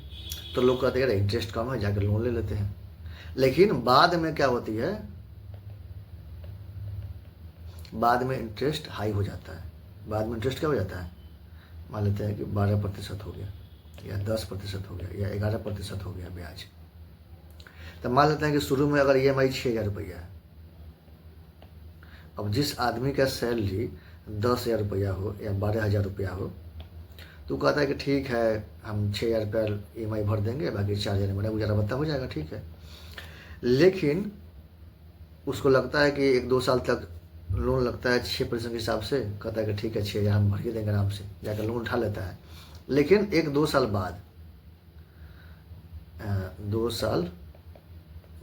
तो लोग कहते हैं अरे इंटरेस्ट कम है, जाकर लोन ले लेते हैं। लेकिन बाद में क्या होती है, बाद में इंटरेस्ट हाई हो जाता है। बाद में इंटरेस्ट क्या हो जाता है, मान लेते हैं कि 12% हो गया या 10% हो गया या 11% हो गया ब्याज। तो मान लेते हैं कि शुरू में अगर EMI 6,000 रुपया है, अब जिस आदमी का सैलरी 10,000 रुपया हो या 12,000 रुपया हो, तो कहता है कि ठीक है हम 6,000 रुपया EMI भर देंगे, बाकी 4,000 मेरा गुजारा भत्ता हो जाएगा, ठीक है। लेकिन उसको लगता है कि 1-2 साल तक लोन लगता है 6% के हिसाब से, कहता है कि ठीक है 6,000 हम भर के देंगे आराम से, जाकर लोन उठा लेता है। लेकिन 1-2 साल बाद 2 साल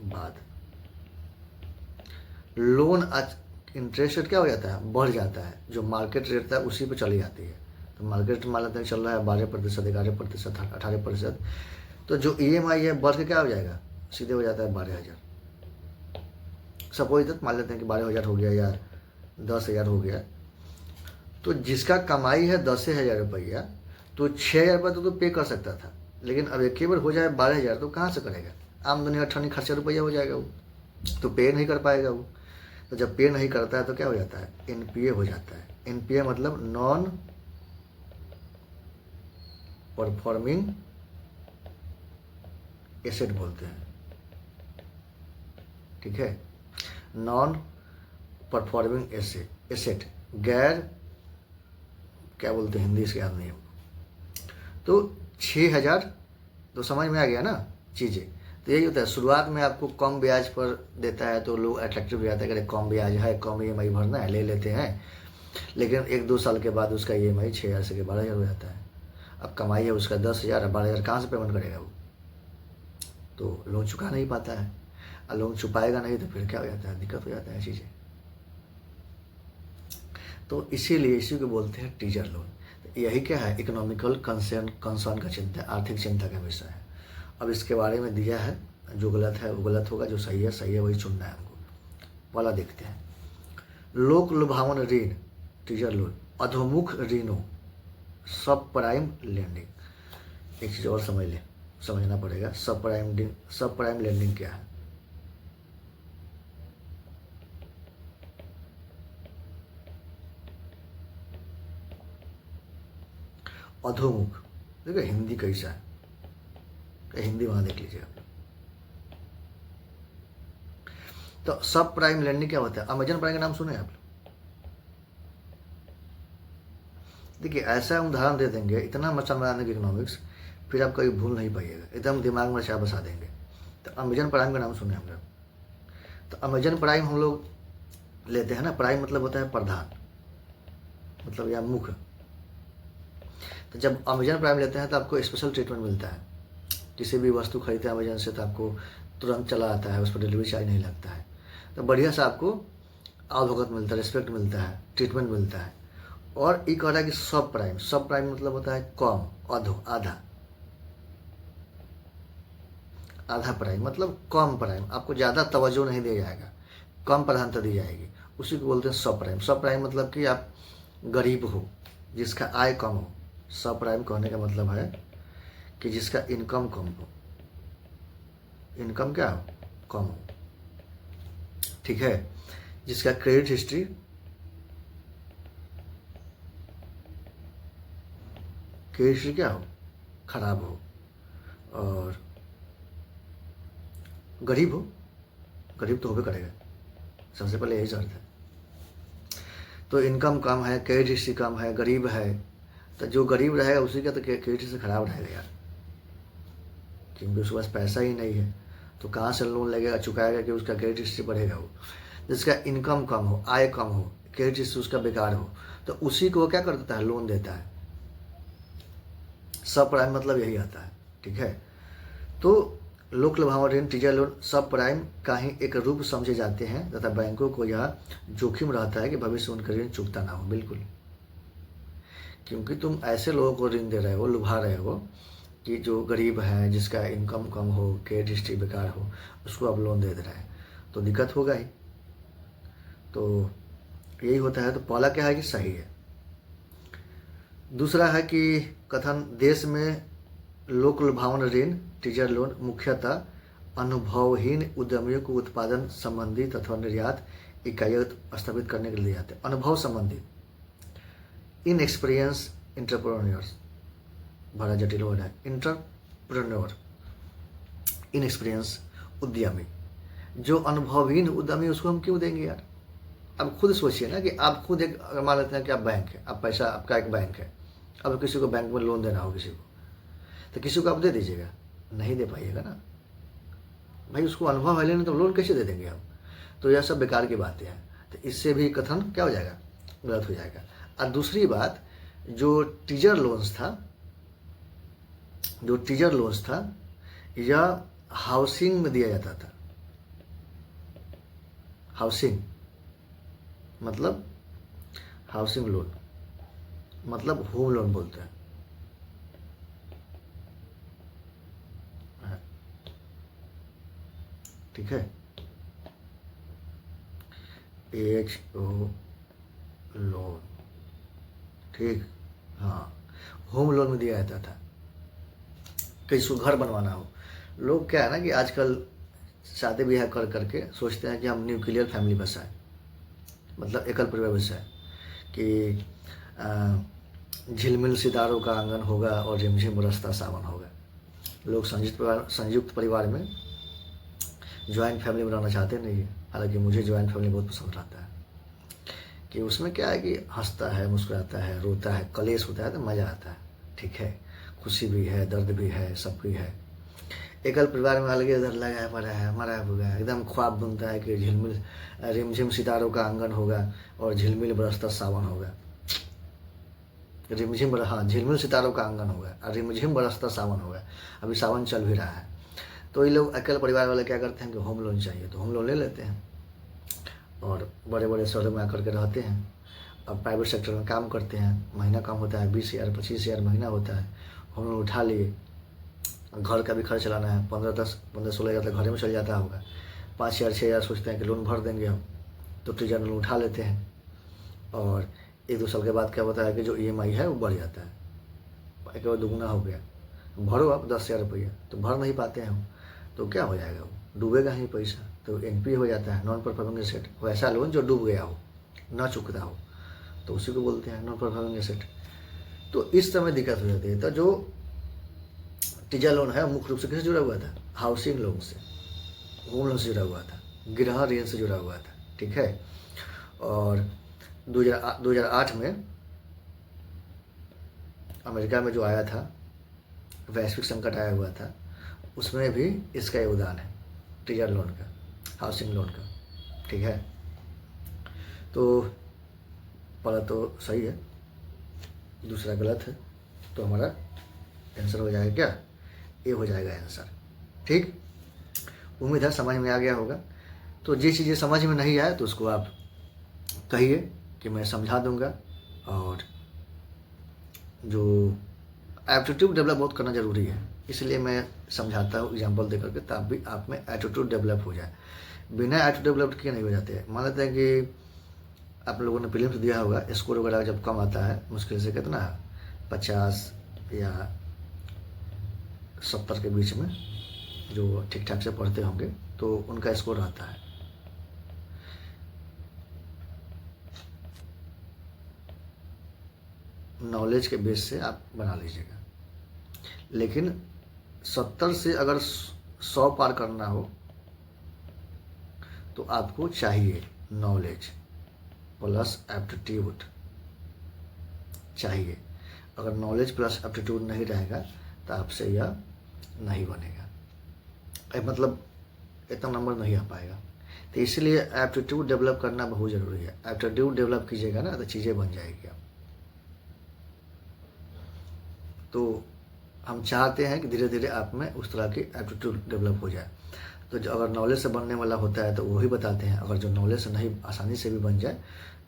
बाद लोन इंटरेस्ट रेट क्या हो जाता है, बढ़ जाता है। जो मार्केट रेट था उसी पे चली जाती है। तो मार्केट मान लेते हैं चल रहा है 12%, 11%, 18%, तो जो EMI है बढ़ के क्या हो जाएगा, सीधे हो जाता है 12,000। सपोज तक मान लेते हैं कि 12,000 हो गया या 10,000 हो गया। तो जिसका कमाई है 10,000 रुपया, तो 6,000 रुपये तो पे कर सकता था, लेकिन अब एक बार हो जाए 12,000 तो कहाँ से करेगा? आमदनी अठन्नी खर्चा रुपया हो जाएगा, वो तो पे नहीं कर पाएगा वो। तो जब पे नहीं करता है तो क्या हो जाता है, NPA हो जाता है। NPA मतलब नॉन परफॉर्मिंग एसेट बोलते हैं, ठीक है। नॉन परफॉर्मिंग एसेट, गैर, क्या बोलते हैं हिंदी इसके याद नहीं है। तो 6,000 तो समझ में आ गया ना चीज़ें। तो यही होता है, शुरुआत में आपको कम ब्याज पर देता है तो लोग अट्रैक्टिव हो जाता है कि कम ब्याज है, कम EMI भरना है, ले लेते हैं। लेकिन 1-2 साल के बाद उसका EMI 6,000 से 12,000 हो जाता है। अब कमाई है उसका 10,000, 12,000 कहाँ से पेमेंट करेगा वो? तो लोन चुका नहीं पाता है, और लोन चुकाएगा नहीं तो फिर क्या हो जाता है, दिक्कत हो जाता है चीज़ें। तो इसीलिए इसी को बोलते हैं टीजर लोन। तो यही क्या है, इकोनॉमिकल कंसर्न का चिंता, आर्थिक चिंता का विषय है। अब इसके बारे में दिया है, जो गलत है वो गलत होगा, जो सही है वही चुनना है हमको। वाला देखते हैं, लोक लुभावन ऋण टीजर लोन, अधोमुख ऋणों, सब प्राइम लेंडिंग। एक चीज़ और समझना पड़ेगा, सब प्राइम लेंडिंग क्या है। अधोमुख देखो हिंदी कैसा है, हिंदी वहां देख लीजिए आप। तो सब प्राइम लेंडिंग क्या होता है? अमेजन प्राइम का नाम सुने आप? देखिए ऐसा उदाहरण दे देंगे, इतना मचा बनाने इकोनॉमिक्स, फिर आप कभी भूल नहीं पाइएगा, एकदम दिमाग में चाह बसा देंगे। तो अमेजन प्राइम का नाम सुने हम लोग। तो अमेजन प्राइम हम लोग लेते हैं ना, प्राइम मतलब होता है प्रधान, मतलब या मुख्य। तो जब अमेजन प्राइम लेते हैं तो आपको स्पेशल ट्रीटमेंट मिलता है। किसी भी वस्तु खरीदते हैं अमेजन से तो आपको तुरंत चला आता है, उस पर डिलीवरी चार्ज नहीं लगता है। तो बढ़िया से आपको अवभगत मिलता है, रिस्पेक्ट मिलता है, ट्रीटमेंट मिलता है। और ये कह रहा है कि सब प्राइम मतलब होता है कम, आधा प्राइम मतलब कम प्राइम, आपको ज़्यादा तवज्जो नहीं दिया जाएगा, कम प्रधानता दी जाएगी, उसी को बोलते हैं सब प्राइम। सब प्राइम मतलब कि आप गरीब हो, जिसका आय कम हो। सब प्राइम कहने का मतलब है कि जिसका इनकम कम हो, इनकम क्या हो, कम हो, ठीक है। जिसका क्रेडिट हिस्ट्री क्या हो, खराब हो, और गरीब हो, गरीब तो होबे करेगा, सबसे पहले यही शर्त है। तो इनकम कम है, क्रेडिट हिस्ट्री कम है, गरीब है, तो जो गरीब रहेगा उसी का तो क्रेडिट हिस्ट्री खराब रहेगा यार, क्योंकि उसके पास पैसा ही नहीं है, तो कहाँ से लोन लगेगा, चुकाएगा कि उसका क्रेडिट हिस्ट्री बढ़ेगा। वो जिसका इनकम कम हो, आय कम हो, क्रेडिट हिस्ट्री उसका बेकार हो, तो उसी को क्या कर देता है, लोन देता है। सब प्राइम मतलब यही आता है, ठीक है। तो लोक लुभावन ऋण टीजर लोन सब प्राइम का ही एक रूप समझे जाते हैं तथा बैंकों को यह जोखिम रहता है कि भविष्य उनका ऋण चुकता ना हो। बिल्कुल, क्योंकि तुम ऐसे लोगों को ऋण दे रहे हो, लुभा रहे हो कि जो गरीब है, जिसका इनकम कम हो, क्रेडिट हिस्ट्री बेकार हो, उसको आप लोन दे रहे हैं, तो दिक्कत होगा ही। तो यही होता है। तो पहला क्या है कि सही है। दूसरा है कि कथन, देश में लोक लुभावन ऋण टीजर लोन मुख्यतः अनुभवहीन उद्यमियों को उत्पादन संबंधित अथवा निर्यात इकाइयां स्थापित करने के लिए जाते हैं। अनुभव संबंधी, इनएक्सपीरियंस एंटरप्रेन्योर्स, बड़ा जटिल वर्ड है, एंटरप्रेन्योर, इनएक्सपीरियंस उद्यमी। जो अनुभवहीन उद्यमी उसको हम क्यों देंगे यार? अब खुद सोचिए ना कि आप खुद एक, अगर मान लेते हैं कि आप बैंक है, आप पैसा, आपका एक बैंक है, अब किसी को बैंक में लोन देना हो किसी को, तो किसी को आप दे दीजिएगा, नहीं दे पाइएगा ना भाई, उसको अनुभव है लेने, तो लोन कैसे दे देंगे आप? तो यह सब बेकार की बातें हैं। तो इससे भी कथन क्या हो जाएगा, गलत हो जाएगा। और दूसरी बात, जो टीजर लोन्स था यह हाउसिंग में दिया जाता था। हाउसिंग मतलब हाउसिंग लोन मतलब होम लोन बोलते हैं, ठीक है, HO लोन, ठीक, हाँ, होम लोन में दिया जाता था। किसी को घर बनवाना हो, लोग क्या है ना कि आजकल शादी ब्याह कर करके सोचते हैं कि हम न्यूक्लियर फैमिली बसाएं, मतलब एकल परिवार बसाएं, कि झिलमिल सितारों का आंगन होगा और झिमझिम बरसता सावन होगा। लोग संयुक्त परिवार में, ज्वाइंट फैमिली में रहना चाहते नहीं है। हालांकि मुझे ज्वाइंट फैमिली बहुत पसंद आता है, कि उसमें क्या है कि हंसता है, मुस्कुराता है, रोता है, कलेश होता है तो मज़ा आता है, ठीक है, खुशी भी है, दर्द भी है, सब भी है। एकल परिवार में अलगे इधर लगा पड़ा है, मरा हुआ है, एकदम ख्वाब बुनता है कि झिलमिल रिमझिम सितारों का आंगन होगा और झिलमिल बरसता सावन होगा। हाँ, झिलमिल सितारों का आंगन होगा और रिमझिम बरसता सावन होगा। अभी सावन चल भी रहा है। तो ये लोग अकेले परिवार वाले क्या करते हैं कि होम लोन चाहिए तो होम लोन ले लेते हैं और बड़े बड़े शहरों में आकर के रहते हैं। अब प्राइवेट सेक्टर में काम करते हैं, महीना कम होता है, 20,000 25,000 महीना होता है। होम लोन उठा लिए, घर का भी खर्च चलाना है, 15-16 हज़ार तक घर में चल जाता होगा। 5,000 6,000 सोचते हैं कि लोन भर देंगे हम, तो टीजर लोन उठा लेते हैं और 1-2 साल के बाद क्या होता है कि जो EMI है वो बढ़ जाता है, एक बार दुगुना हो गया। भरो आप 10,000 रुपया, तो भर नहीं पाते हैं हम, तो क्या हो जाएगा, वो डूबेगा ही पैसा। तो NPA हो जाता है, नॉन परफॉर्मिंग एसेट। वैसा लोन जो डूब गया हो, ना चुकता हो, तो उसी को बोलते हैं नॉन परफॉर्मिंग एसेट। तो इस समय दिक्कत हो जाती है। तो जो टीजा लोन है मुख्य रूप से किससे जुड़ा हुआ था? हाउसिंग लोन से, होम लोन से जुड़ा हुआ था, गृह ऋण से जुड़ा हुआ था। ठीक है। और 2008 में अमेरिका में जो आया था, वैश्विक संकट आया हुआ था, उसमें भी इसका योगदान है, टीजर लोन का, हाउसिंग लोन का। ठीक है। तो पहला तो सही है, दूसरा गलत है, तो हमारा आंसर हो जाएगा क्या? ए हो जाएगा आंसर। ठीक, उम्मीद है समझ में आ गया होगा। तो जो चीज़ें समझ में नहीं आए तो उसको आप कहिए कि मैं समझा दूंगा। और जो एप्टीट्यूड डेवलप बहुत करना ज़रूरी है, इसलिए मैं समझाता हूँ एग्जांपल देकर के, तब भी आप में एटीट्यूड डेवलप हो जाए। बिना एटीट्यूड डेवलप किए नहीं हो जाते। मान लेते हैं कि आप लोगों ने प्रीलिम्स दिया होगा, स्कोर वगैरह जब कम आता है, मुश्किल से कितना 50 या 70 के बीच में, जो ठीक ठाक से पढ़ते होंगे तो उनका स्कोर आता है। नॉलेज के बेस से आप बना लीजिएगा। लेकिन 70 से अगर 100 पार करना हो तो आपको चाहिए नॉलेज प्लस एप्टीट्यूड चाहिए। अगर नॉलेज प्लस एप्टीट्यूड नहीं रहेगा तो आपसे यह नहीं बनेगा, मतलब इतना नंबर नहीं आ पाएगा। तो इसलिए एप्टीट्यूड डेवलप करना बहुत ज़रूरी है। एप्टीट्यूड डेवलप कीजिएगा ना तो चीज़ें बन जाएगी। तो हम चाहते हैं कि धीरे धीरे आप में उस तरह की एप्टीट्यूड डेवलप हो जाए। तो जो अगर नॉलेज से बनने वाला होता है तो वही बताते हैं, अगर जो नॉलेज से नहीं आसानी से भी बन जाए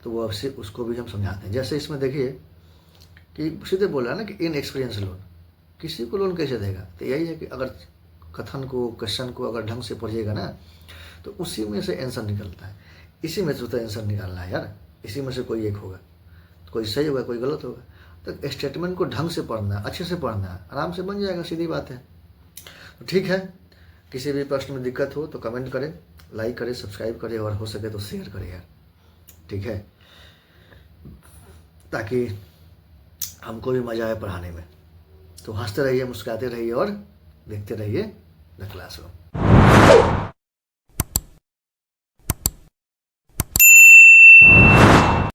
तो वो अवश्य उसको भी हम समझाते हैं। जैसे इसमें देखिए कि सीधे बोला ना कि इनएक्सपीरियंस लोन, किसी को लोन कैसे देगा? तो यही है कि अगर कथन को, क्वेश्चन को अगर ढंग से पढ़िएगा ना तो उसी में से आंसर निकलता है। इसी में से तो आंसर निकालना है यार, इसी में से कोई एक होगा, कोई सही होगा कोई गलत होगा। तो स्टेटमेंट को ढंग से पढ़ना है, अच्छे से पढ़ना है, आराम से बन जाएगा, सीधी बात है। तो ठीक है, किसी भी प्रश्न में दिक्कत हो तो कमेंट करें, लाइक करें, सब्सक्राइब करें और हो सके तो शेयर करें यार। ठीक है, ताकि हमको भी मज़ा आए पढ़ाने में। तो हंसते रहिए, मुस्कुराते रहिए और देखते रहिए द क्लासरूम।